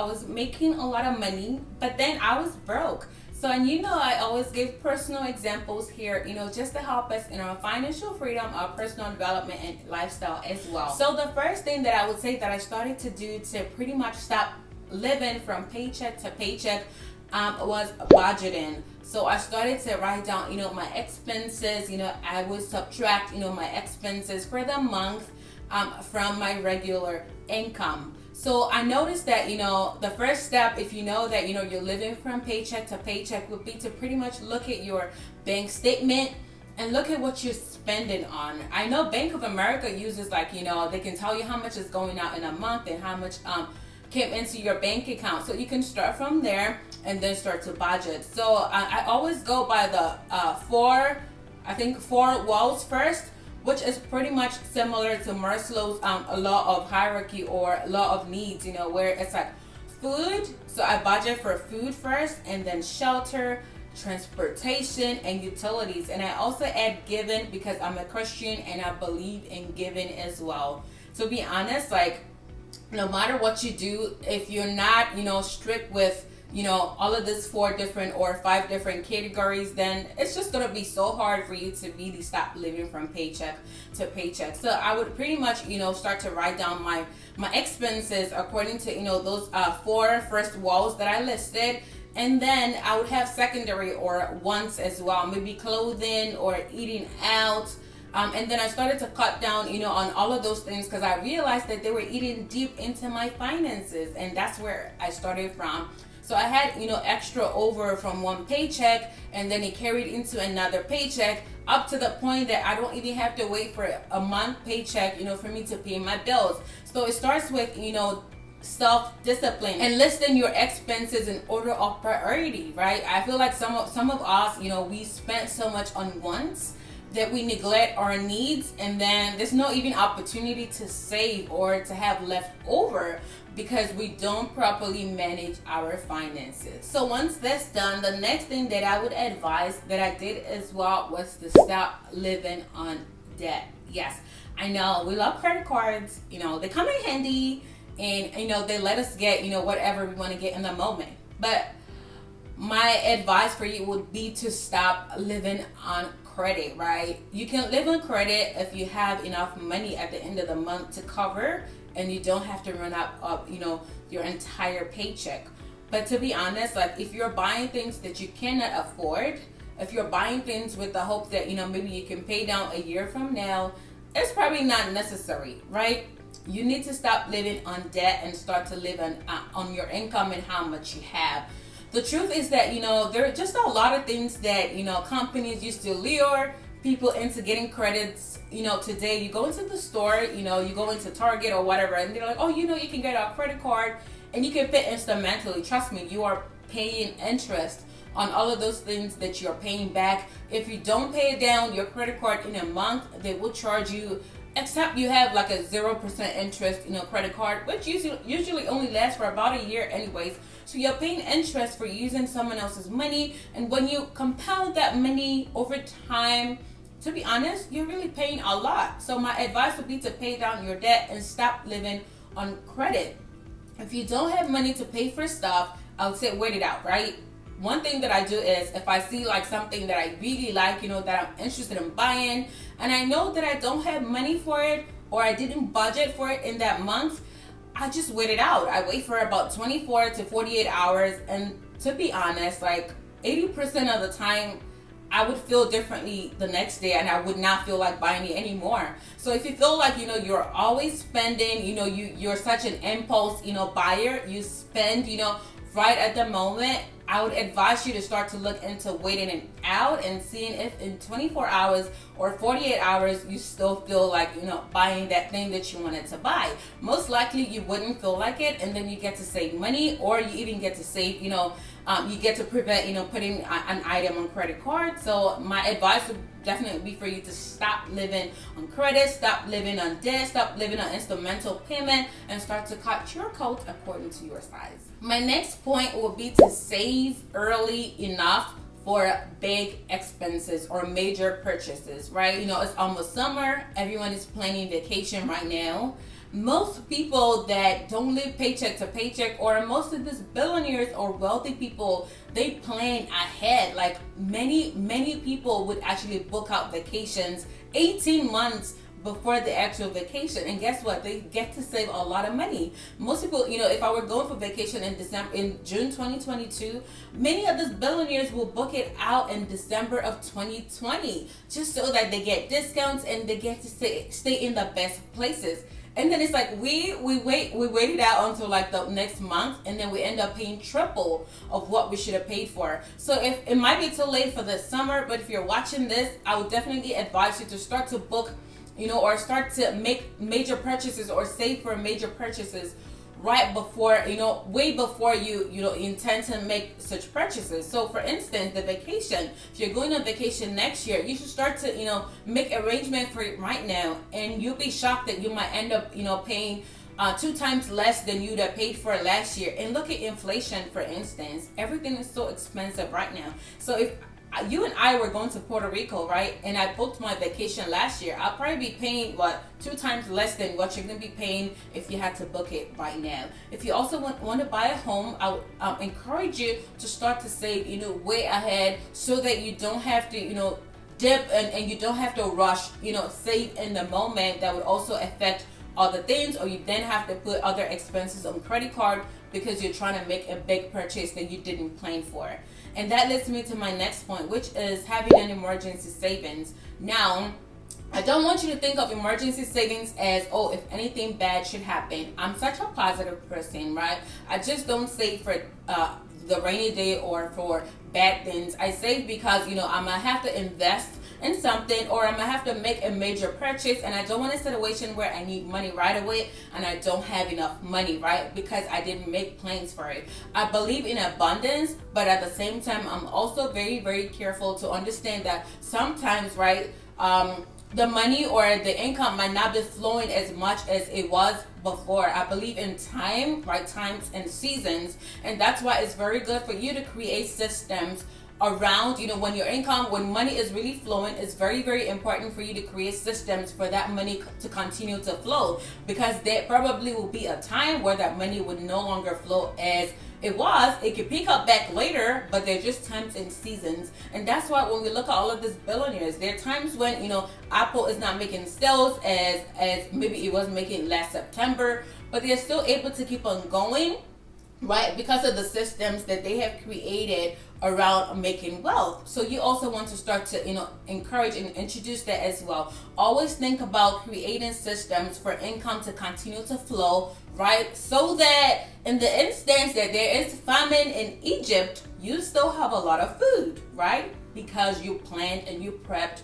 I was making a lot of money, but then I was broke. So, and I always give personal examples here, just to help us in our financial freedom, our personal development, and lifestyle as well. So the first thing that I would say that I started to do to pretty much stop living from paycheck to paycheck was budgeting. So I started to write down, my expenses. I would subtract, my expenses for the month from my regular income. So I noticed that, the first step, if you know that, you're living from paycheck to paycheck, would be to pretty much look at your bank statement and look at what you're spending on. I know Bank of America uses they can tell you how much is going out in a month and how much came into your bank account. So you can start from there and then start to budget. So I always go by the four walls first, which is pretty much similar to Maslow's law of hierarchy or law of needs, where it's like food. So I budget for food first, and then shelter, transportation, and utilities. And I also add giving because I'm a Christian and I believe in giving as well. To be honest, no matter what you do, if you're not, strict with, all of this 4 different or 5 different categories, then it's just going to be so hard for you to really stop living from paycheck to paycheck. So I would pretty much, start to write down my expenses according to, those 4 first walls that I listed. And then I would have secondary or wants as well, maybe clothing or eating out. And then I started to cut down, on all of those things because I realized that they were eating deep into my finances. And that's where I started from. So I had, extra over from one paycheck, and then it carried into another paycheck up to the point that I don't even have to wait for a month paycheck, for me to pay my bills. So it starts with, self-discipline and listing your expenses in order of priority, right? I feel like some of us, we spent so much on wants that we neglect our needs, and then there's no even opportunity to save or to have left over because we don't properly manage our finances. So once that's done, the next thing that I would advise that I did as well was to stop living on debt. Yes, I know we love credit cards, they come in handy, and they let us get whatever we want to get in the moment. But my advice for you would be to stop living on credit, right? You can live on credit if you have enough money at the end of the month to cover, and you don't have to run out of your entire paycheck. But to be honest, if you're buying things that you cannot afford, if you're buying things with the hope that maybe you can pay down a year from now, it's probably not necessary, right? You need to stop living on debt and start to live on your income and how much you have. The truth is that, there are just a lot of things that, companies used to lure people into getting credits. Today you go into the store, you go into Target or whatever, and they're like, oh, you can get a credit card and you can pay instrumentally. Trust me, you are paying interest on all of those things that you're paying back. If you don't pay down your credit card in a month, they will charge you, except you have a 0% interest, credit card, which usually only lasts for about a year anyways. So you're paying interest for using someone else's money, and when you compound that money over time, to be honest, you're really paying a lot. So my advice would be to pay down your debt and stop living on credit. If you don't have money to pay for stuff, I would say wait it out, right? One thing that I do is if I see something that I really like, that I'm interested in buying, and I know that I don't have money for it or I didn't budget for it in that month, I just wait it out. I wait for about 24 to 48 hours, and to be honest, 80% of the time, I would feel differently the next day, and I would not feel like buying it anymore. So if you feel like, you're always spending, you're such an impulse, buyer, you spend, right at the moment, I would advise you to start to look into waiting it out and seeing if in 24 hours or 48 hours you still feel like, buying that thing that you wanted to buy. Most likely you wouldn't feel like it, and then you get to save money, or you even get to save, you get to prevent, putting an item on credit card. So my advice would definitely be for you to stop living on credit, stop living on debt, stop living on instrumental payment, and start to cut your coat according to your size. My next point will be to save early enough for big expenses or major purchases, right? You know, it's almost summer. Everyone is planning vacation right now. Most people that don't live paycheck to paycheck, or most of these billionaires or wealthy people, they plan ahead. Like many people would actually book out vacations 18 months before the actual vacation, and guess what, they get to save a lot of money. Most people, you know, if I were going for vacation in June 2022, many of these billionaires will book it out in December of 2020, just so that they get discounts and they get to stay in the best places. And then it's like we waited out until like the next month, and then we end up paying triple of what we should have paid for. So if it might be too late for the summer, but if you're watching this, I would definitely advise you to start to book, you know, or start to make major purchases or save for major purchases right before, you know, way before you intend to make such purchases. So for instance, the vacation, if you're going on vacation next year, you should start to, you know, make arrangement for it right now, and you'll be shocked that you might end up, you know, paying 2 times less than you'd have paid for last year. And look at inflation, for instance. Everything is so expensive right now. So if you and I were going to Puerto Rico, right, and I booked my vacation last year, I'll probably be paying 2 times less than what you're going to be paying if you had to book it right now. If you also want to buy a home, I would encourage you to start to save, you know, way ahead, so that you don't have to, you know, dip and you don't have to rush, you know, save in the moment. That would also affect other things, or you then have to put other expenses on credit card because you're trying to make a big purchase that you didn't plan for. And that leads me to my next point, which is having an emergency savings. Now, I don't want you to think of emergency savings as, oh, if anything bad should happen. I'm such a positive person, right? I just don't save for the rainy day or for bad things. I save because, you know, I'm going to have to invest in something, or I'm gonna have to make a major purchase, and I don't want a situation where I need money right away and I don't have enough money, right? Because I didn't make plans for it. I believe in abundance, but at the same time, I'm also very, very careful to understand that sometimes, right, the money or the income might not be flowing as much as it was before. I believe in time, right, times and seasons, and that's why it's very good for you to create systems around, you know, when your income, when money is really flowing. It's very, very important for you to create systems for that money to continue to flow, because there probably will be a time where that money would no longer flow as it was. It could pick up back later, but they're just times and seasons. And that's why when we look at all of these billionaires, there are times when, you know, Apple is not making sales as maybe it was making last September, but they're still able to keep on going, right, because of the systems that they have created around making wealth. So you also want to start to, you know, encourage and introduce that as well. Always think about creating systems for income to continue to flow, right, so that in the instance that there is famine in Egypt, you still have a lot of food, right, because you planned and you prepped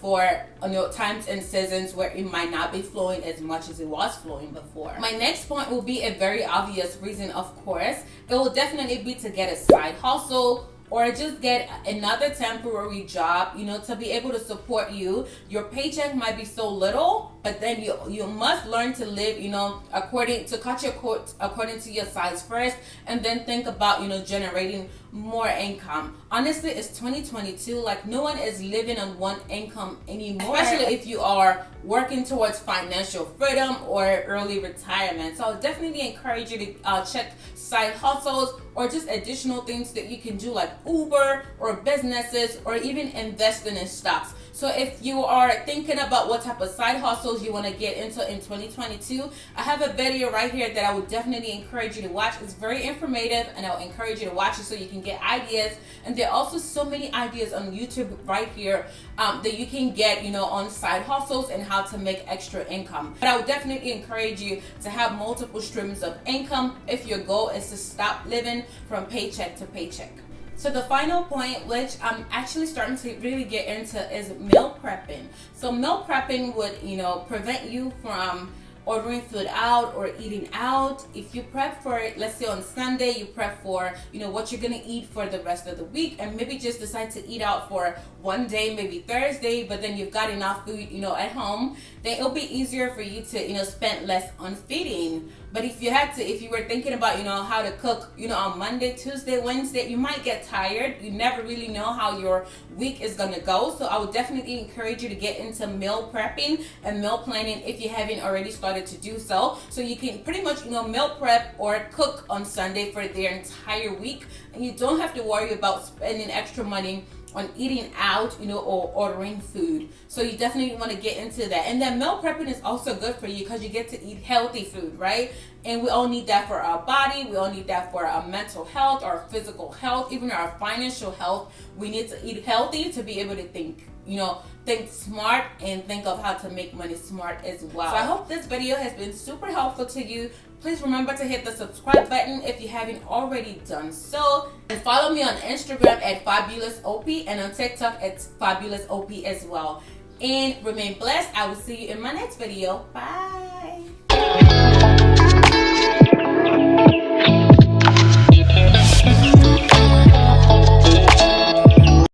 for, you know, times and seasons where it might not be flowing as much as it was flowing before. My next point will be a very obvious reason, of course. It will definitely be to get a side hustle, or just get another temporary job, you know, to be able to support you. Your paycheck might be so little, but then you must learn to live, you know, to cut your coat according to your size first, and then think about, you know, generating more income. Honestly, it's 2022. Like, no one is living on one income anymore, especially if you are working towards financial freedom or early retirement. So I'll definitely encourage you to check side hustles, or just additional things that you can do, like Uber or businesses, or even investing in stocks. So if you are thinking about what type of side hustles you want to get into in 2022, I have a video right here that I would definitely encourage you to watch. It's very informative, and I'll encourage you to watch it so you can get ideas. And there are also so many ideas on YouTube right here that you can get, you know, on side hustles and how to make extra income. But I would definitely encourage you to have multiple streams of income if your goal is to stop living from paycheck to paycheck. So the final point, which I'm actually starting to really get into, is meal prepping. So meal prepping would, you know, prevent you from ordering food out or eating out. If you prep for it, let's say on Sunday, you prep for, what you're gonna eat for the rest of the week, and maybe just decide to eat out for one day, maybe Thursday, but then you've got enough food, at home, then it'll be easier for you to, spend less on feeding. But if you were thinking about, how to cook, on Monday, Tuesday, Wednesday, you might get tired. You never really know how your week is gonna go. So I would definitely encourage you to get into meal prepping and meal planning if you haven't already started to do so. So you can pretty much, meal prep or cook on Sunday for their entire week, and you don't have to worry about spending extra money on eating out, or ordering food. So you definitely want to get into that. And then meal prepping is also good for you because you get to eat healthy food, right? And we all need that for our body. We all need that for our mental health, our physical health, even our financial health. We need to eat healthy to be able to think smart and think of how to make money smart as well. So I hope this video has been super helpful to you. Please remember to hit the subscribe button if you haven't already done so. And follow me on Instagram at FabulousOP and on TikTok at FabulousOP as well. And remain blessed. I will see you in my next video. Bye.